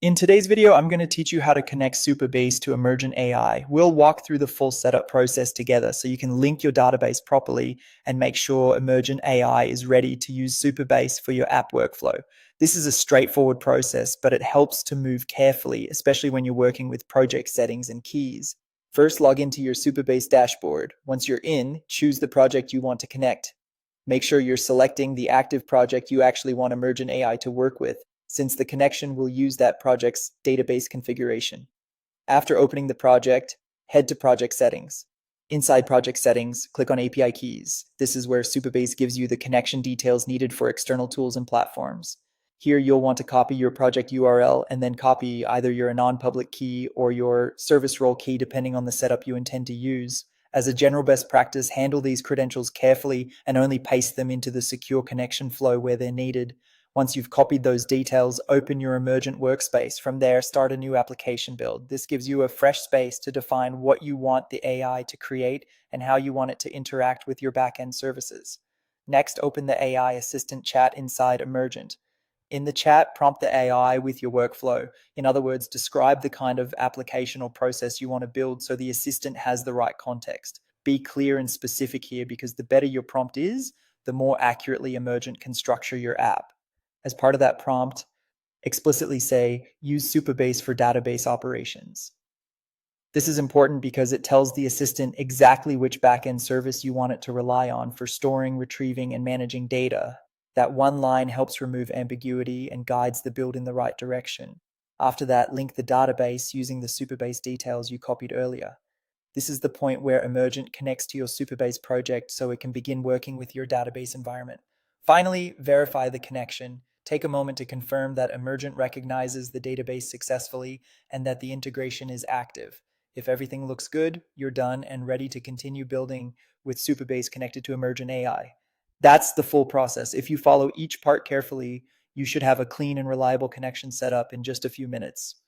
In today's video, I'm going to teach you how to connect Supabase to Emergent AI. We'll walk through the full setup process together so you can link your database properly and make sure Emergent AI is ready to use Supabase for your app workflow. This is a straightforward process, but it helps to move carefully, especially when you're working with project settings and keys. First, log into your Supabase dashboard. Once you're in, choose the project you want to connect. Make sure you're selecting the active project you actually want Emergent AI to work with, since the connection will use that project's database configuration. After opening the project, head to Project Settings. Inside Project Settings, click on API Keys. This is where Supabase gives you the connection details needed for external tools and platforms. Here you'll want to copy your project URL and then copy either your non-public key or your service role key depending on the setup you intend to use. As a general best practice, handle these credentials carefully and only paste them into the secure connection flow where they're needed. Once you've copied those details, open your Emergent workspace. From there, start a new application build. This gives you a fresh space to define what you want the AI to create and how you want it to interact with your backend services. Next, open the AI assistant chat inside Emergent. In the chat, prompt the AI with your workflow. In other words, describe the kind of application or process you want to build so the assistant has the right context. Be clear and specific here because the better your prompt is, the more accurately Emergent can structure your app. As part of that prompt, explicitly say, use Supabase for database operations. This is important because it tells the assistant exactly which backend service you want it to rely on for storing, retrieving, and managing data. That one line helps remove ambiguity and guides the build in the right direction. After that, link the database using the Supabase details you copied earlier. This is the point where Emergent connects to your Supabase project so it can begin working with your database environment. Finally, verify the connection. Take a moment to confirm that Emergent recognizes the database successfully and that the integration is active. If everything looks good, you're done and ready to continue building with Supabase connected to Emergent AI. That's the full process. If you follow each part carefully, you should have a clean and reliable connection set up in just a few minutes.